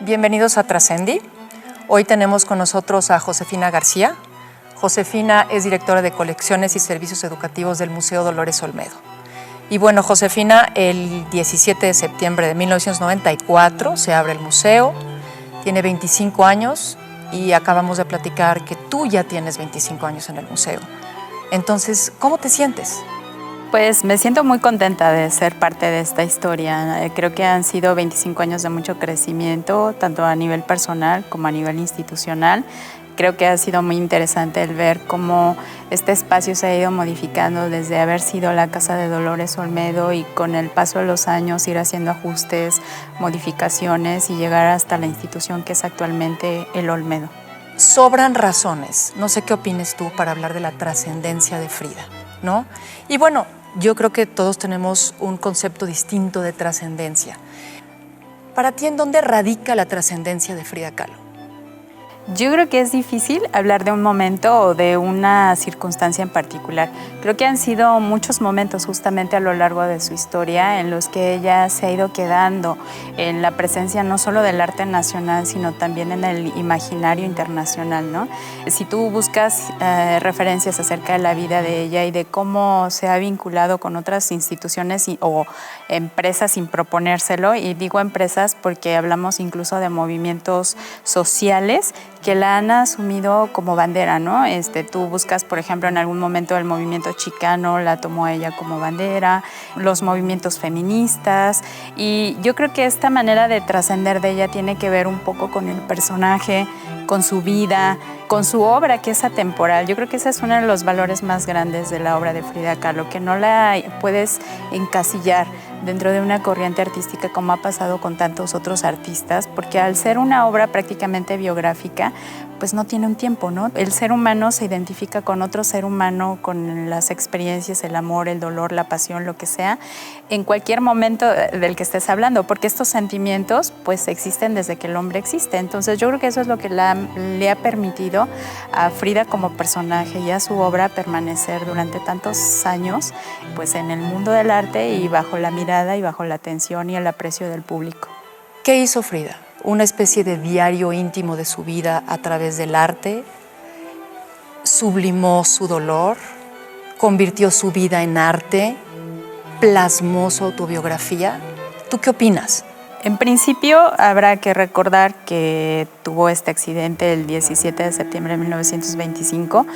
Bienvenidos a Trascendi. Hoy tenemos con nosotros a Josefina García. Josefina es directora de Colecciones y Servicios Educativos del Museo Dolores Olmedo. Y bueno, Josefina, el 17 de septiembre de 1994 se abre el museo, tiene 25 años y acabamos de platicar que tú ya tienes 25 años en el museo. Entonces, ¿cómo te sientes? Pues me siento muy contenta de ser parte de esta historia. Creo que han sido 25 años de mucho crecimiento, tanto a nivel personal como a nivel institucional. Creo que ha sido muy interesante el ver cómo este espacio se ha ido modificando desde haber sido la Casa de Dolores Olmedo y con el paso de los años ir haciendo ajustes, modificaciones y llegar hasta la institución que es actualmente el Olmedo. Sobran razones, no sé qué opines tú, para hablar de la trascendencia de Frida, ¿no? Y bueno, yo creo que todos tenemos un concepto distinto de trascendencia. Para ti, ¿en dónde radica la trascendencia de Frida Kahlo? Yo creo que es difícil hablar de un momento o de una circunstancia en particular. Creo que han sido muchos momentos justamente a lo largo de su historia en los que ella se ha ido quedando en la presencia no solo del arte nacional, sino también en el imaginario internacional, ¿no? Si tú buscas referencias acerca de la vida de ella y de cómo se ha vinculado con otras instituciones o empresas sin proponérselo, y digo empresas porque hablamos incluso de movimientos sociales que la han asumido como bandera, ¿no? Tú buscas, por ejemplo, en algún momento el movimiento chicano, la tomó ella como bandera, los movimientos feministas, y yo creo que esta manera de trascender de ella tiene que ver un poco con el personaje, con su vida, con su obra, que es atemporal. Yo creo que ese es uno de los valores más grandes de la obra de Frida Kahlo, que no la puedes encasillar dentro de una corriente artística como ha pasado con tantos otros artistas, porque al ser una obra prácticamente biográfica, pues no tiene un tiempo, ¿no? El ser humano se identifica con otro ser humano, con las experiencias, el amor, el dolor, la pasión, lo que sea, en cualquier momento del que estés hablando, porque estos sentimientos pues existen desde que el hombre existe. Entonces yo creo que eso es lo que le ha permitido a Frida como personaje y a su obra permanecer durante tantos años pues en el mundo del arte y bajo la mirada y bajo la atención y el aprecio del público. ¿Qué hizo Frida? Una especie de diario íntimo de su vida a través del arte, sublimó su dolor, convirtió su vida en arte, plasmó su autobiografía. ¿Tú qué opinas? En principio, habrá que recordar que tuvo este accidente el 17 de septiembre de 1925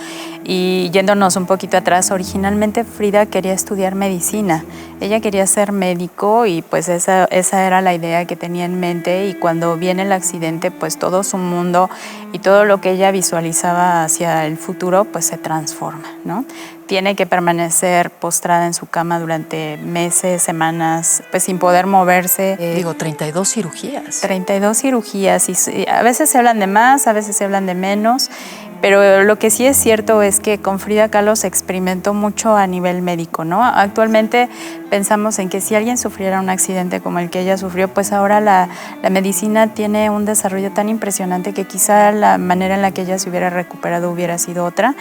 y yéndonos un poquito atrás, originalmente Frida quería estudiar medicina. Ella quería ser médico y pues esa era la idea que tenía en mente, y cuando viene el accidente, pues todo su mundo y todo lo que ella visualizaba hacia el futuro pues se transforma, ¿no? Tiene que permanecer postrada en su cama durante meses, semanas, pues sin poder moverse. 32 cirugías. 32 cirugías, y a veces se hablan de más, a veces se hablan de menos, pero lo que sí es cierto es que con Frida Kahlo se experimentó mucho a nivel médico, ¿no? Actualmente pensamos en que si alguien sufriera un accidente como el que ella sufrió, pues ahora la medicina tiene un desarrollo tan impresionante que quizá la manera en la que ella se hubiera recuperado hubiera sido otra,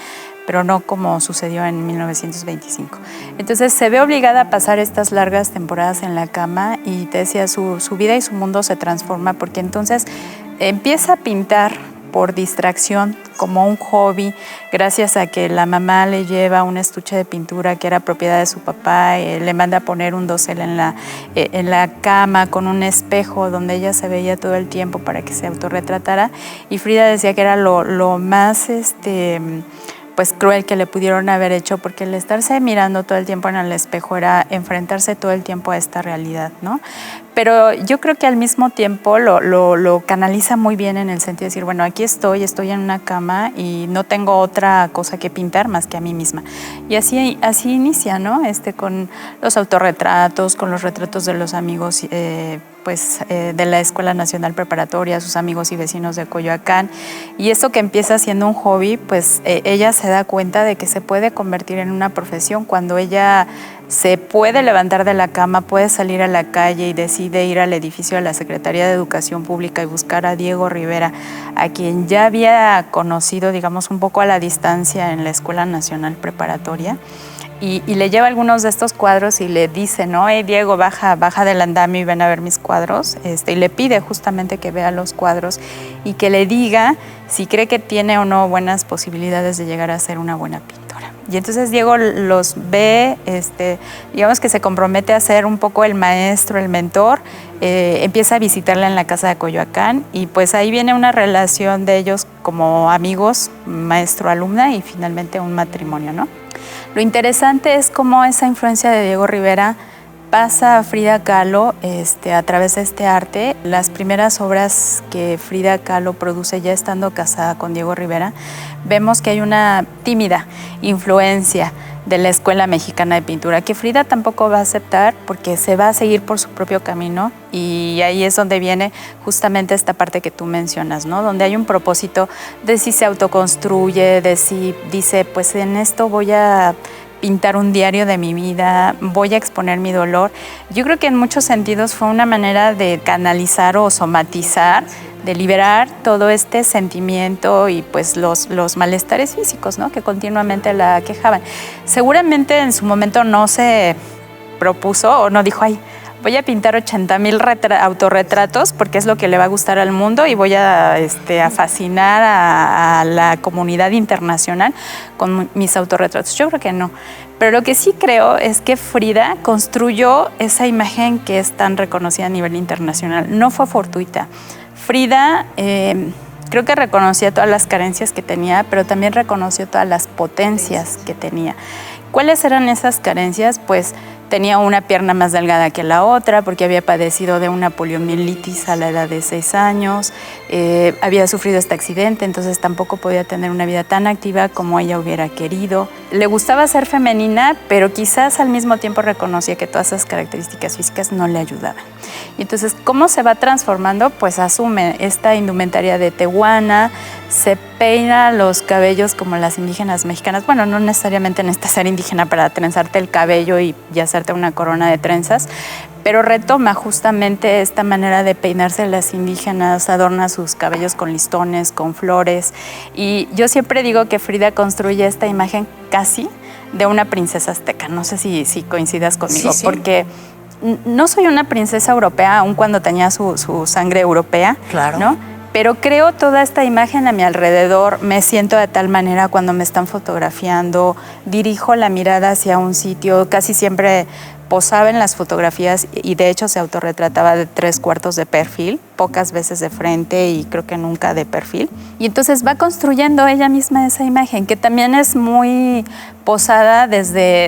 pero no como sucedió en 1925. Entonces se ve obligada a pasar estas largas temporadas en la cama y te decía, su vida y su mundo se transforma porque entonces empieza a pintar por distracción, como un hobby, gracias a que la mamá le lleva un estuche de pintura que era propiedad de su papá, le manda a poner un dosel en la cama con un espejo donde ella se veía todo el tiempo para que se autorretratara, y Frida decía que era lo más pues cruel que le pudieron haber hecho, porque el estarse mirando todo el tiempo en el espejo era enfrentarse todo el tiempo a esta realidad, ¿no? Pero yo creo que al mismo tiempo lo canaliza muy bien en el sentido de decir, bueno, aquí estoy en una cama y no tengo otra cosa que pintar más que a mí misma. Y así inicia, ¿no? Con los autorretratos, con los retratos de los amigos de la Escuela Nacional Preparatoria, sus amigos y vecinos de Coyoacán. Y esto que empieza siendo un hobby, pues ella se da cuenta de que se puede convertir en una profesión cuando ella se puede levantar de la cama, puede salir a la calle y decide ir al edificio de la Secretaría de Educación Pública y buscar a Diego Rivera, a quien ya había conocido, digamos, un poco a la distancia en la Escuela Nacional Preparatoria. y le lleva algunos de estos cuadros y le dice, ¿no? Hey, Diego, baja del andamio y ven a ver mis cuadros. Y le pide justamente que vea los cuadros y que le diga si cree que tiene o no buenas posibilidades de llegar a ser una buena pintora. Y entonces Diego los ve, digamos que se compromete a ser un poco el maestro, el mentor, empieza a visitarla en la casa de Coyoacán y pues ahí viene una relación de ellos como amigos, maestro-alumna y finalmente un matrimonio, ¿no? Lo interesante es cómo esa influencia de Diego Rivera pasa a Frida Kahlo a través de este arte. Las primeras obras que Frida Kahlo produce ya estando casada con Diego Rivera, vemos que hay una tímida influencia de la Escuela Mexicana de Pintura, que Frida tampoco va a aceptar porque se va a seguir por su propio camino y ahí es donde viene justamente esta parte que tú mencionas, ¿no? Donde hay un propósito de si se autoconstruye, de si dice, pues en esto voy a pintar un diario de mi vida, voy a exponer mi dolor. Yo creo que en muchos sentidos fue una manera de canalizar o somatizar, de liberar todo este sentimiento y pues los malestares físicos, ¿no? Que continuamente la aquejaban. Seguramente en su momento no se propuso o no dijo, ay, voy a pintar 80,000 autorretratos porque es lo que le va a gustar al mundo y voy a fascinar a la comunidad internacional con mis autorretratos. Yo creo que no. Pero lo que sí creo es que Frida construyó esa imagen que es tan reconocida a nivel internacional. No fue fortuita. Frida creo que reconocía todas las carencias que tenía, pero también reconoció todas las potencias que tenía. ¿Cuáles eran esas carencias? Pues tenía una pierna más delgada que la otra porque había padecido de una poliomielitis a la edad de 6 años, había sufrido este accidente, entonces tampoco podía tener una vida tan activa como ella hubiera querido. Le gustaba ser femenina, pero quizás al mismo tiempo reconocía que todas esas características físicas no le ayudaban. Y entonces, ¿cómo se va transformando? Pues asume esta indumentaria de tehuana, se peina los cabellos como las indígenas mexicanas. Bueno, no necesariamente necesitas ser indígena para trenzarte el cabello y hacerte una corona de trenzas, pero retoma justamente esta manera de peinarse las indígenas, adorna sus cabellos con listones, con flores. Y yo siempre digo que Frida construye esta imagen casi de una princesa azteca. No sé si coincidas conmigo, sí. Porque no soy una princesa europea, aun cuando tenía su sangre europea, claro, ¿no? Pero creo toda esta imagen a mi alrededor, me siento de tal manera cuando me están fotografiando, dirijo la mirada hacia un sitio, casi siempre posaba en las fotografías y de hecho se autorretrataba de 3/4 de perfil, pocas veces de frente y creo que nunca de perfil. Y entonces va construyendo ella misma esa imagen, que también es muy posada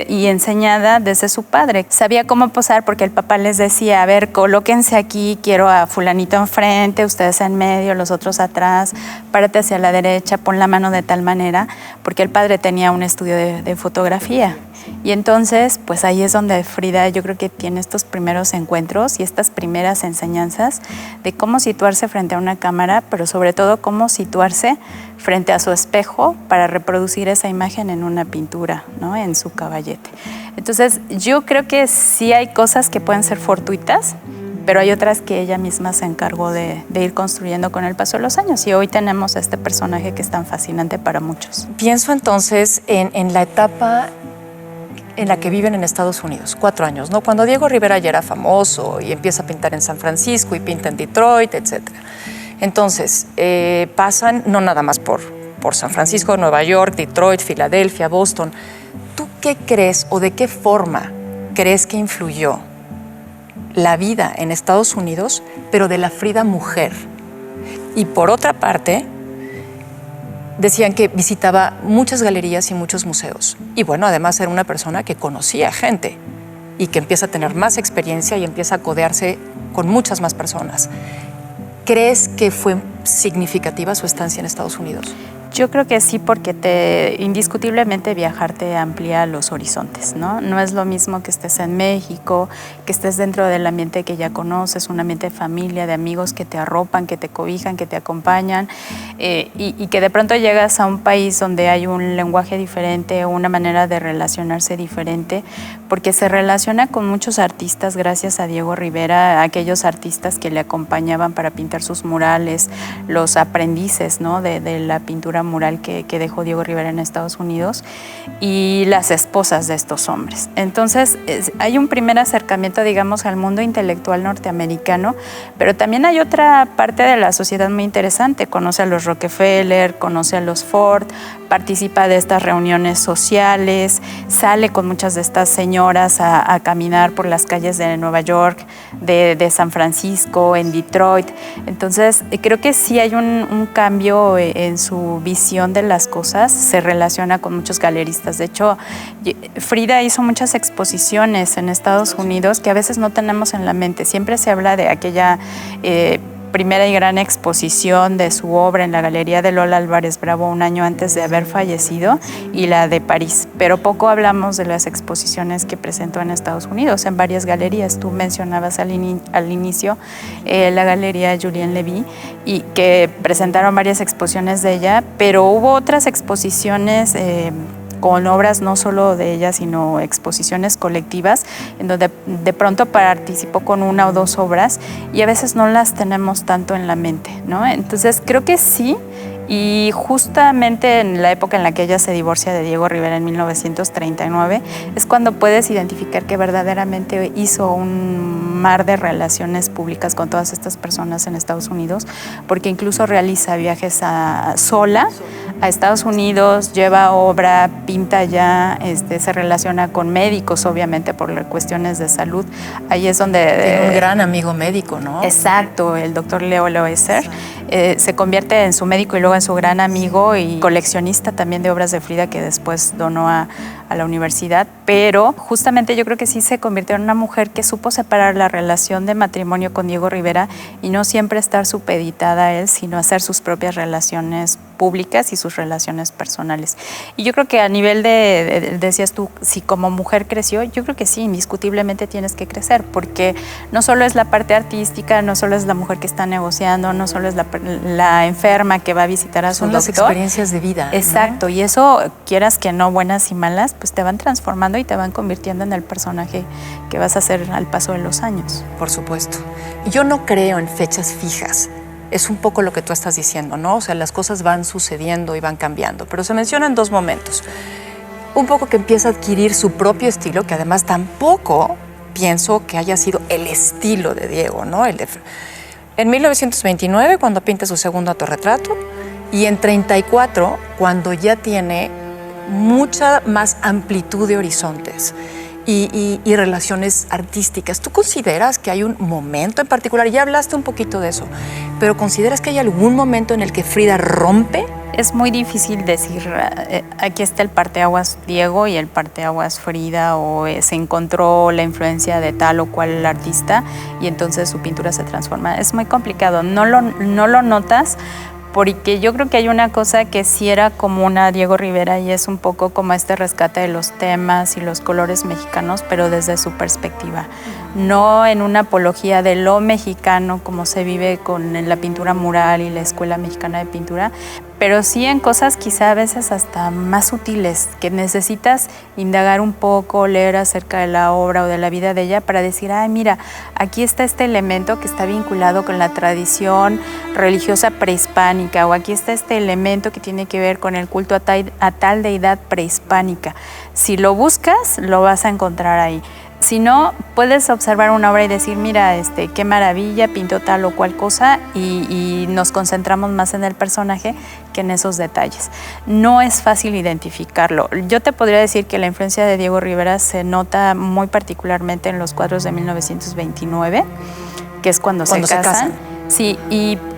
y enseñada desde su padre. Sabía cómo posar porque el papá les decía, a ver, colóquense aquí, quiero a fulanito enfrente, ustedes en medio, los otros atrás, párate hacia la derecha, pon la mano de tal manera, porque el padre tenía un estudio de fotografía. Y entonces, pues ahí es donde Frida yo creo que tiene estos primeros encuentros y estas primeras enseñanzas de cómo situarse frente a una cámara, pero sobre todo cómo situarse frente a su espejo para reproducir esa imagen en una pintura, ¿no? En su caballete. Entonces, yo creo que sí hay cosas que pueden ser fortuitas, pero hay otras que ella misma se encargó de ir construyendo con el paso de los años. Y hoy tenemos a este personaje que es tan fascinante para muchos. Pienso entonces en la etapa en la que viven en Estados Unidos, 4 años, ¿no? Cuando Diego Rivera ya era famoso y empieza a pintar en San Francisco y pinta en Detroit, etc. Entonces, pasan no nada más por San Francisco, Nueva York, Detroit, Filadelfia, Boston. ¿Tú qué crees o de qué forma crees que influyó la vida en Estados Unidos, pero de la Frida mujer? Y por otra parte, decían que visitaba muchas galerías y muchos museos. Y bueno, además era una persona que conocía gente y que empieza a tener más experiencia y empieza a codearse con muchas más personas. ¿Crees que fue significativa su estancia en Estados Unidos? Yo creo que sí, porque indiscutiblemente viajar te amplía los horizontes, ¿no? No es lo mismo que estés en México, que estés dentro del ambiente que ya conoces, un ambiente de familia, de amigos que te arropan, que te cobijan, que te acompañan, y que de pronto llegas a un país donde hay un lenguaje diferente, una manera de relacionarse diferente, porque se relaciona con muchos artistas, gracias a Diego Rivera, aquellos artistas que le acompañaban para pintar sus murales, los aprendices, ¿no? de la pintura pintura mural que dejó Diego Rivera en Estados Unidos y las esposas de estos hombres. Entonces, hay un primer acercamiento, digamos, al mundo intelectual norteamericano, pero también hay otra parte de la sociedad muy interesante. Conoce a los Rockefeller, conoce a los Ford, participa de estas reuniones sociales, sale con muchas de estas señoras a caminar por las calles de Nueva York, de San Francisco, en Detroit. Entonces, creo que sí hay un cambio en su visión de las cosas, se relaciona con muchos galeristas. De hecho, Frida hizo muchas exposiciones en Estados Unidos que a veces no tenemos en la mente. Siempre se habla de aquella primera y gran exposición de su obra en la Galería de Lola Álvarez Bravo un año antes de haber fallecido y la de París, pero poco hablamos de las exposiciones que presentó en Estados Unidos en varias galerías. Tú mencionabas al inicio la Galería Julien Levy y que presentaron varias exposiciones de ella, pero hubo otras exposiciones con obras no solo de ella, sino exposiciones colectivas, en donde de pronto participó con una o dos obras y a veces no las tenemos tanto en la mente, ¿no? Entonces creo que sí, y justamente en la época en la que ella se divorcia de Diego Rivera en 1939, es cuando puedes identificar que verdaderamente hizo un mar de relaciones públicas con todas estas personas en Estados Unidos, porque incluso realiza viajes sola a Estados Unidos, lleva obra, pinta allá, se relaciona con médicos, obviamente, por cuestiones de salud. Ahí es donde... Tiene un gran amigo médico, ¿no? Exacto, el doctor Leo Loesser. Se convierte en su médico y luego en su gran amigo y coleccionista también de obras de Frida que después donó a la universidad, pero justamente yo creo que sí se convirtió en una mujer que supo separar la relación de matrimonio con Diego Rivera y no siempre estar supeditada a él, sino hacer sus propias relaciones públicas y sus relaciones personales. Y yo creo que a nivel decías tú, si como mujer creció, yo creo que sí, indiscutiblemente tienes que crecer, porque no solo es la parte artística, no solo es la mujer que está negociando, no solo es la enferma que va a visitar a su doctor. Son las experiencias de vida. Exacto, ¿no? Y eso, quieras que no, buenas y malas, pues te van transformando y te van convirtiendo en el personaje que vas a ser al paso de los años. Por supuesto. Yo no creo en fechas fijas. Es un poco lo que tú estás diciendo, ¿no? O sea, las cosas van sucediendo y van cambiando, pero se mencionan dos momentos. Un poco que empieza a adquirir su propio estilo, que además tampoco pienso que haya sido el estilo de Diego, ¿no? En 1929, cuando pinta su segundo autorretrato, y en 34, cuando ya tiene mucha más amplitud de horizontes y relaciones artísticas. ¿Tú consideras que hay un momento en particular? Ya hablaste un poquito de eso, pero ¿consideras que hay algún momento en el que Frida rompe? Es muy difícil decir, aquí está el parteaguas Diego y el parteaguas Frida, o se encontró la influencia de tal o cual artista y entonces su pintura se transforma. Es muy complicado, no lo notas, porque yo creo que hay una cosa que sí era común a Diego Rivera y es un poco como este rescate de los temas y los colores mexicanos, pero desde su perspectiva. No en una apología de lo mexicano como se vive con la pintura mural y la Escuela Mexicana de Pintura, pero sí en cosas quizá a veces hasta más sutiles, que necesitas indagar un poco, leer acerca de la obra o de la vida de ella para decir, ay, mira, aquí está este elemento que está vinculado con la tradición religiosa prehispánica, o aquí está este elemento que tiene que ver con el culto a tal deidad prehispánica. Si lo buscas, lo vas a encontrar ahí. Si no, puedes observar una obra y decir, mira, qué maravilla, pintó tal o cual cosa, y nos concentramos más en el personaje que en esos detalles. No es fácil identificarlo. Yo te podría decir que la influencia de Diego Rivera se nota muy particularmente en los cuadros de 1929, que es cuando se casan. Sí,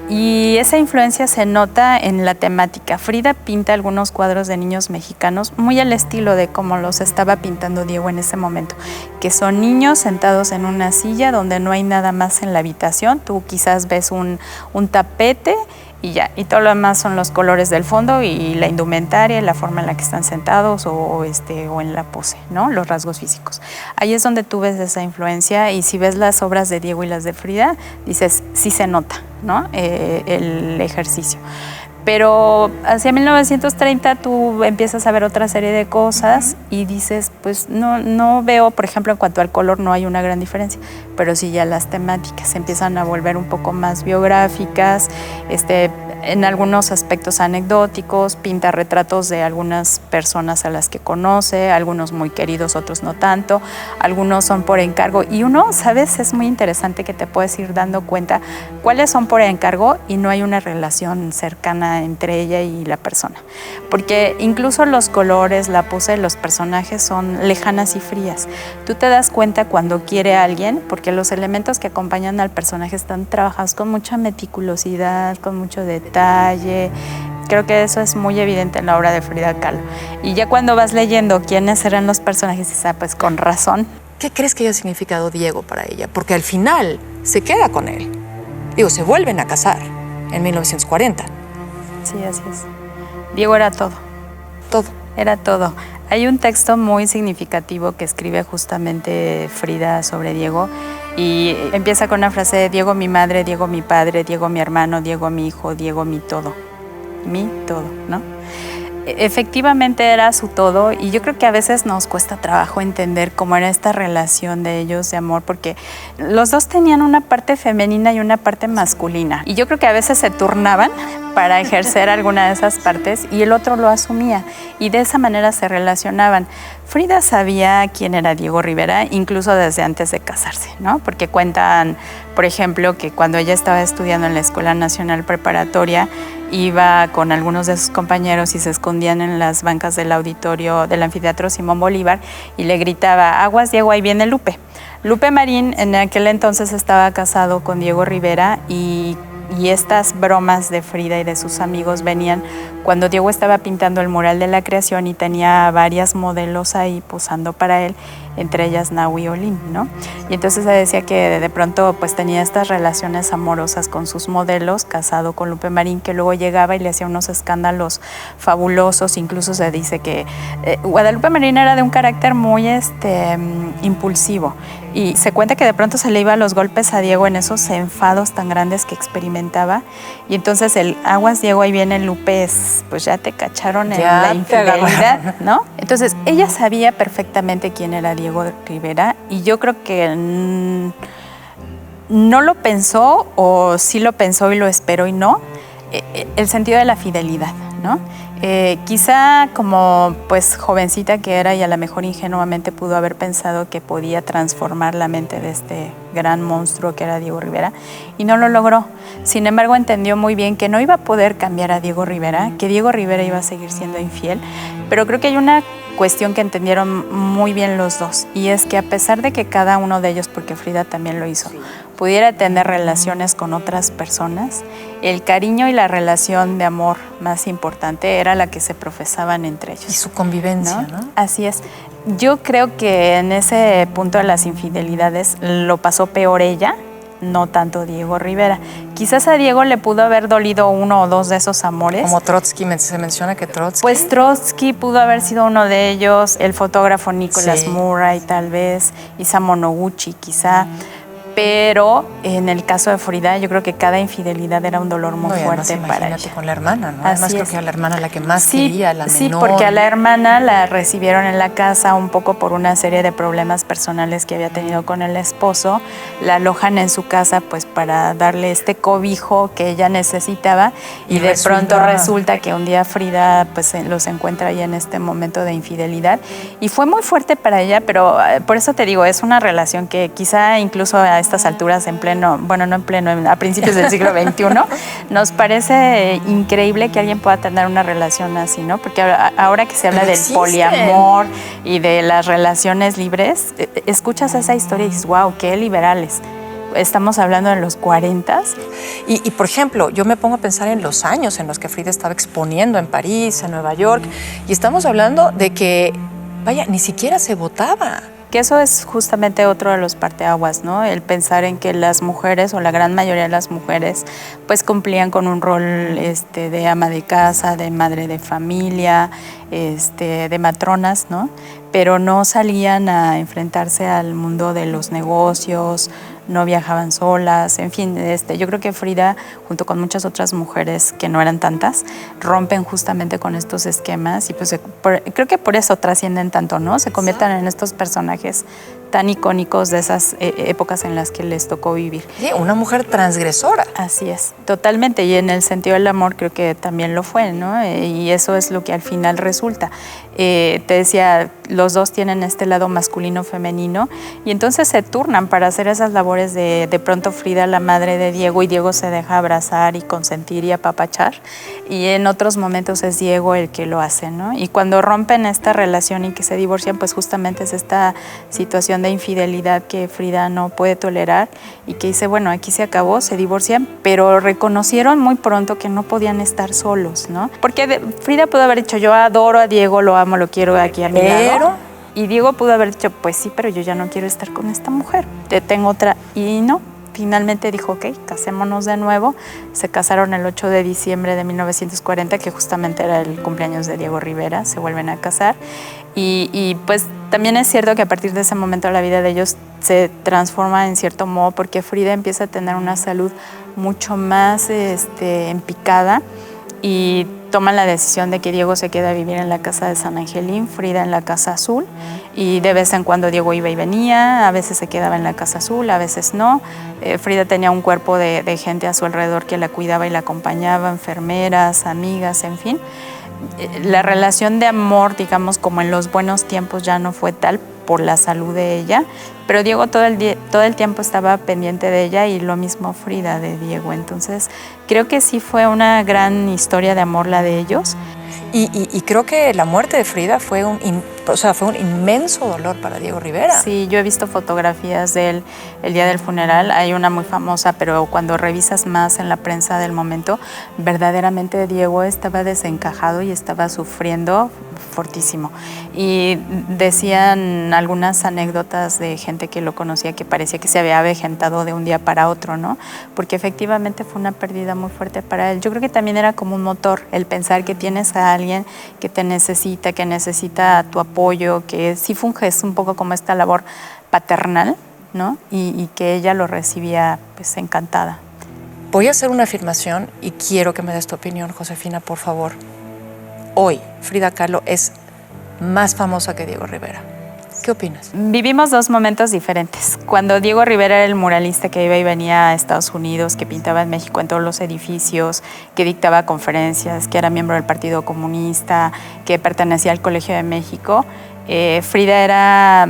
y esa influencia se nota en la temática. Frida pinta algunos cuadros de niños mexicanos muy al estilo de como los estaba pintando Diego en ese momento, que son niños sentados en una silla donde no hay nada más en la habitación. Tú quizás ves un tapete y ya, y todo lo demás son los colores del fondo y la indumentaria, la forma en la que están sentados o en la pose, ¿no? Los rasgos físicos. Ahí es donde tú ves esa influencia, y si ves las obras de Diego y las de Frida, dices, sí se nota, ¿no? El ejercicio. Pero hacia 1930 tú empiezas a ver otra serie de cosas y dices, pues no veo, por ejemplo, en cuanto al color no hay una gran diferencia, pero sí ya las temáticas se empiezan a volver un poco más biográficas. en algunos aspectos anecdóticos, pinta retratos de algunas personas a las que conoce, algunos muy queridos, otros no tanto, algunos son por encargo. Y uno, ¿sabes? Es muy interesante que te puedes ir dando cuenta cuáles son por encargo y no hay una relación cercana entre ella y la persona. Porque incluso los colores, la pose de los personajes son lejanas y frías. Tú te das cuenta cuando quiere a alguien, porque los elementos que acompañan al personaje están trabajados con mucha meticulosidad, con mucho detalle. Creo que eso es muy evidente en la obra de Frida Kahlo. Y ya cuando vas leyendo quiénes eran los personajes, dices, pues con razón. ¿Qué crees que haya significado Diego para ella? Porque al final se queda con él. Digo, se vuelven a casar en 1940. Sí, así es. Diego era todo. Todo. Era todo. Hay un texto muy significativo que escribe justamente Frida sobre Diego y empieza con una frase de Diego mi madre, Diego mi padre, Diego mi hermano, Diego mi hijo, Diego mi todo. Mi todo, ¿no? Efectivamente era su todo y yo creo que a veces nos cuesta trabajo entender cómo era esta relación de ellos de amor porque los dos tenían una parte femenina y una parte masculina y yo creo que a veces se turnaban para ejercer alguna de esas partes y el otro lo asumía y de esa manera se relacionaban. Frida sabía quién era Diego Rivera incluso desde antes de casarse, ¿no? Porque cuentan, por ejemplo, que cuando ella estaba estudiando en la Escuela Nacional Preparatoria iba con algunos de sus compañeros y se escondían en las bancas del auditorio del anfiteatro Simón Bolívar y le gritaba, aguas Diego, ahí viene Lupe. Lupe Marín en aquel entonces estaba casado con Diego Rivera y estas bromas de Frida y de sus amigos venían cuando Diego estaba pintando el mural de la creación y tenía varias modelos ahí posando para él, entre ellas Nahui Olin, ¿no? Y entonces se decía que de pronto pues tenía estas relaciones amorosas con sus modelos, casado con Lupe Marín, que luego llegaba y le hacía unos escándalos fabulosos, incluso se dice que Guadalupe Marín era de un carácter muy impulsivo y se cuenta que de pronto se le iba los golpes a Diego en esos enfados tan grandes que experimentaba y entonces el aguas Diego, ahí viene Lupe, pues ya te cacharon en la infidelidad, ¿no? Entonces ella sabía perfectamente quién era Diego Rivera y yo creo que no lo pensó o sí lo pensó y lo esperó y no, el sentido de la fidelidad, ¿no? Quizá como pues jovencita que era y a lo mejor ingenuamente pudo haber pensado que podía transformar la mente de este gran monstruo que era Diego Rivera y no lo logró. Sin embargo, entendió muy bien que no iba a poder cambiar a Diego Rivera, que Diego Rivera iba a seguir siendo infiel, pero creo que hay una cuestión que entendieron muy bien los dos y es que a pesar de que cada uno de ellos, porque Frida también lo hizo, pudiera tener relaciones con otras personas, el cariño y la relación de amor más importante era la que se profesaban entre ellos. Y su convivencia, ¿no? Así es. Yo creo que en ese punto de las infidelidades lo pasó peor ella, no tanto Diego Rivera. Quizás a Diego le pudo haber dolido uno o dos de esos amores. Como Trotsky, se menciona que Trotsky. Pues Trotsky pudo haber sido uno de ellos, el fotógrafo Nicholas Murray tal vez, Isamu Noguchi quizá. Pero en el caso de Frida, yo creo que cada infidelidad era un dolor muy fuerte para ella. Con la hermana, ¿no? Además creo que a la hermana la que más quería, la menor. Sí, porque a la hermana la recibieron en la casa un poco por una serie de problemas personales que había tenido con el esposo. La alojan en su casa pues para darle este cobijo que ella necesitaba y de pronto resulta que un día Frida pues los encuentra ahí en este momento de infidelidad y fue muy fuerte para ella, pero por eso te digo, es una relación que quizá incluso a estas alturas a principios del siglo XXI, nos parece increíble que alguien pueda tener una relación así, ¿no? Porque ahora que se habla del poliamor y de las relaciones libres, escuchas esa historia y dices, wow, qué liberales. Estamos hablando de los 40s. Y, por ejemplo, yo me pongo a pensar en los años en los que Frida estaba exponiendo en París, en Nueva York, y estamos hablando de que, vaya, ni siquiera se votaba. Que eso es justamente otro de los parteaguas, ¿no? El pensar en que las mujeres, o la gran mayoría de las mujeres, pues cumplían con un rol de ama de casa, de madre de familia, de matronas, ¿no? Pero no salían a enfrentarse al mundo de los negocios, no viajaban solas, en fin, yo creo que Frida, junto con muchas otras mujeres que no eran tantas, rompen justamente con estos esquemas y pues creo que por eso trascienden tanto, ¿no? Se convierten en estos personajes tan icónicos de esas épocas en las que les tocó vivir. Sí, una mujer transgresora. Así es, totalmente. Y en el sentido del amor creo que también lo fue, ¿no? Y eso es lo que al final resulta. Te decía, los dos tienen este lado masculino-femenino y entonces se turnan para hacer esas labores de pronto Frida, la madre de Diego, y Diego se deja abrazar y consentir y apapachar. Y en otros momentos es Diego el que lo hace, ¿no? Y cuando rompen esta relación y que se divorcian, pues justamente es esta situación de infidelidad que Frida no puede tolerar y que dice, bueno, aquí se acabó, se divorcian, pero reconocieron muy pronto que no podían estar solos, ¿no? Porque Frida pudo haber dicho, yo adoro a Diego, lo amo, lo quiero aquí a mi lado. Y Diego pudo haber dicho, pues sí, pero yo ya no quiero estar con esta mujer, te tengo otra. Y no, finalmente dijo, ok, casémonos de nuevo. Se casaron el 8 de diciembre de 1940, que justamente era el cumpleaños de Diego Rivera, se vuelven a casar. Y pues también es cierto que a partir de ese momento la vida de ellos se transforma en cierto modo porque Frida empieza a tener una salud mucho más empicada y toman la decisión de que Diego se queda a vivir en la casa de San Angelín, Frida en la casa azul, y de vez en cuando Diego iba y venía, a veces se quedaba en la casa azul, a veces no. Frida tenía un cuerpo de gente a su alrededor que la cuidaba y la acompañaba, enfermeras, amigas, en fin. La relación de amor, digamos, como en los buenos tiempos ya no fue tal por la salud de ella, pero Diego todo el tiempo estaba pendiente de ella y lo mismo Frida de Diego. Entonces, creo que sí fue una gran historia de amor la de ellos. Y creo que la muerte de Frida fue un inmenso dolor para Diego Rivera. Sí, yo he visto fotografías de él el día del funeral. Hay una muy famosa, pero cuando revisas más en la prensa del momento, verdaderamente Diego estaba desencajado y estaba sufriendo fortísimo. Y decían algunas anécdotas de gente que lo conocía que parecía que se había avejentado de un día para otro, ¿no? Porque efectivamente fue una pérdida muy fuerte para él. Yo creo que también era como un motor el pensar que tienes a alguien que te necesita, que necesita tu apoyo, que sí funges un poco como esta labor paternal, ¿no? Y que ella lo recibía pues encantada. Voy a hacer una afirmación y quiero que me des tu opinión, Josefina, por favor. Hoy, Frida Kahlo es más famosa que Diego Rivera. ¿Qué opinas? Vivimos dos momentos diferentes. Cuando Diego Rivera era el muralista que iba y venía a Estados Unidos, que pintaba en México en todos los edificios, que dictaba conferencias, que era miembro del Partido Comunista, que pertenecía al Colegio de México, Frida era,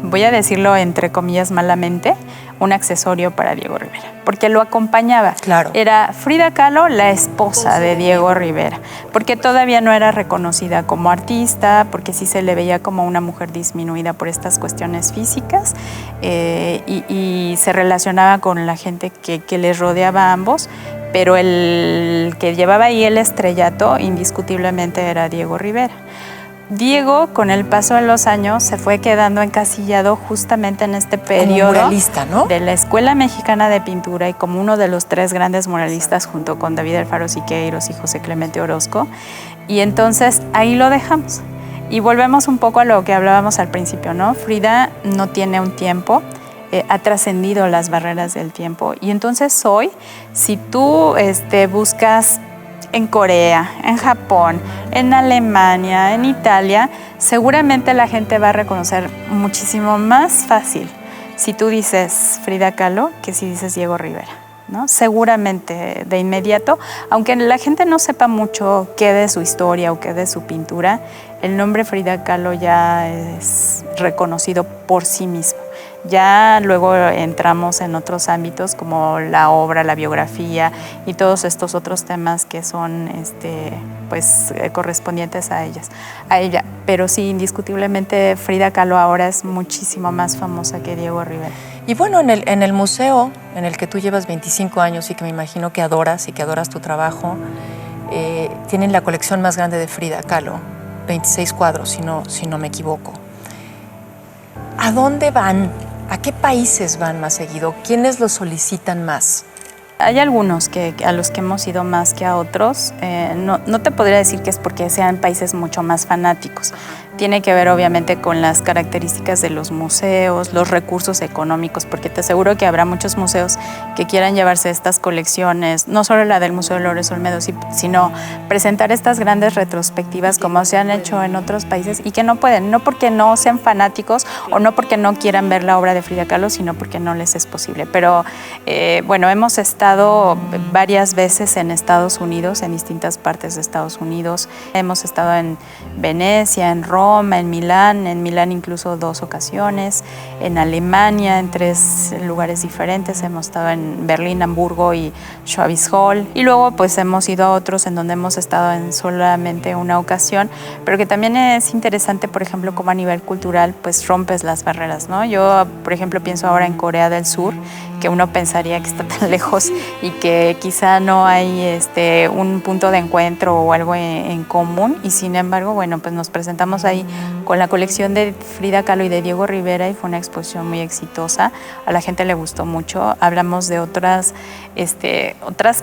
voy a decirlo entre comillas malamente, un accesorio para Diego Rivera, porque lo acompañaba. Claro. Era Frida Kahlo, la esposa de Diego Rivera, porque todavía no era reconocida como artista, porque sí se le veía como una mujer disminuida por estas cuestiones físicas, y se relacionaba con la gente que les rodeaba a ambos, pero el que llevaba ahí el estrellato indiscutiblemente era Diego Rivera. Diego, con el paso de los años, se fue quedando encasillado justamente en este periodo como muralista, ¿no? De la Escuela Mexicana de Pintura y como uno de los tres grandes muralistas junto con David Alfaro Siqueiros y José Clemente Orozco. Y entonces ahí lo dejamos. Y volvemos un poco a lo que hablábamos al principio, ¿no? Frida no tiene un tiempo, ha trascendido las barreras del tiempo. Y entonces hoy, si tú buscas en Corea, en Japón, en Alemania, en Italia, seguramente la gente va a reconocer muchísimo más fácil si tú dices Frida Kahlo que si dices Diego Rivera, ¿no? Seguramente de inmediato, aunque la gente no sepa mucho qué de su historia o qué de su pintura, el nombre Frida Kahlo ya es reconocido por sí mismo. Ya luego entramos en otros ámbitos como la obra, la biografía y todos estos otros temas que son correspondientes a ella. Pero sí, indiscutiblemente Frida Kahlo ahora es muchísimo más famosa que Diego Rivera. Y bueno, en el museo en el que tú llevas 25 años y que me imagino que adoras y que adoras tu trabajo, tienen la colección más grande de Frida Kahlo, 26 cuadros, si no me equivoco. ¿A dónde van? ¿A qué países van más seguido? ¿Quiénes los solicitan más? Hay algunos a los que hemos ido más que a otros. No te podría decir que es porque sean países mucho más fanáticos, tiene que ver obviamente con las características de los museos, los recursos económicos, porque te aseguro que habrá muchos museos que quieran llevarse estas colecciones, no solo la del Museo Dolores Olmedo, sino presentar estas grandes retrospectivas como se han hecho en otros países y que no pueden, no porque no sean fanáticos o no porque no quieran ver la obra de Frida Kahlo, sino porque no les es posible. Pero bueno, hemos estado varias veces en Estados Unidos, en distintas partes de Estados Unidos. Hemos estado en Venecia, en Roma, en Milán incluso 2 ocasiones, en Alemania, en 3 lugares diferentes. Hemos estado en Berlín, Hamburgo y Schwabishol. Y luego pues hemos ido a otros en donde hemos estado en solamente una ocasión, pero que también es interesante, por ejemplo, como a nivel cultural pues rompes las barreras, ¿no? Yo, por ejemplo, pienso ahora en Corea del Sur, que uno pensaría que está tan lejos y que quizá no hay un punto de encuentro o algo en común, y sin embargo, bueno, pues nos presentamos ahí con la colección de Frida Kahlo y de Diego Rivera y fue una exposición muy exitosa. A la gente le gustó mucho. Hablamos de otras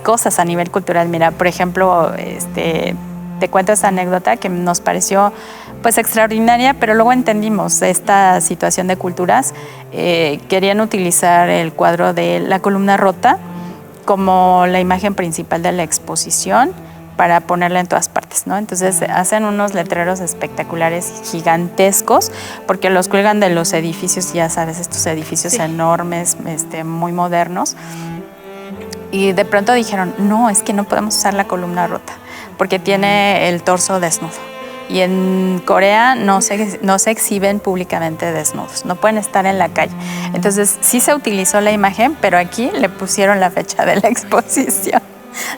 cosas a nivel cultural. Mira, por ejemplo, te cuento esta anécdota que nos pareció pues extraordinaria, pero luego entendimos esta situación de culturas. Querían utilizar el cuadro de La columna rota como la imagen principal de la exposición para ponerla en todas partes, ¿no? Entonces hacen unos letreros espectaculares, gigantescos, porque los cuelgan de los edificios, ya sabes, estos edificios enormes, muy modernos. Y de pronto dijeron, no, es que no podemos usar la columna rota, porque tiene el torso desnudo. Y en Corea no se exhiben públicamente desnudos, no pueden estar en la calle. Entonces sí se utilizó la imagen, pero aquí le pusieron la fecha de la exposición,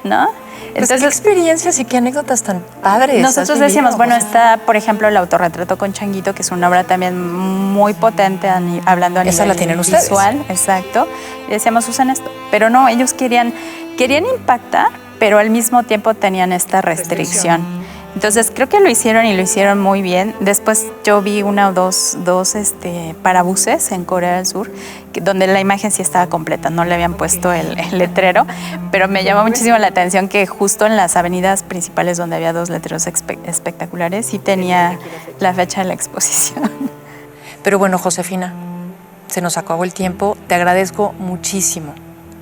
¿no? Entonces, qué experiencias y qué anécdotas tan padres. Nosotros decíamos, bueno, está, por ejemplo, el autorretrato con Changuito, que es una obra también muy potente hablando a esa nivel la tienen visual. Ustedes. Exacto. Y decíamos, usen esto. Pero no, ellos querían impactar, pero al mismo tiempo tenían esta restricción. Entonces creo que lo hicieron y lo hicieron muy bien. Después yo vi una o dos parabuses en Corea del Sur, donde la imagen sí estaba completa, no le habían puesto el letrero, pero me llamó muchísimo la atención que justo en las avenidas principales donde había 2 letreros espectaculares sí tenía la fecha de la exposición. Pero bueno, Josefina, se nos acabó el tiempo. Te agradezco muchísimo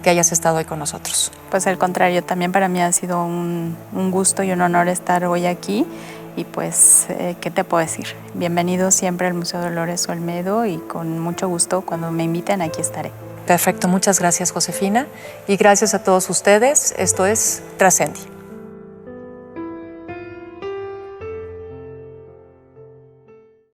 que hayas estado hoy con nosotros. Pues al contrario, también para mí ha sido un gusto y un honor estar hoy aquí. Y pues, ¿qué te puedo decir? Bienvenido siempre al Museo Dolores Olmedo y con mucho gusto cuando me inviten aquí estaré. Perfecto, muchas gracias Josefina y gracias a todos ustedes. Esto es Trascendi.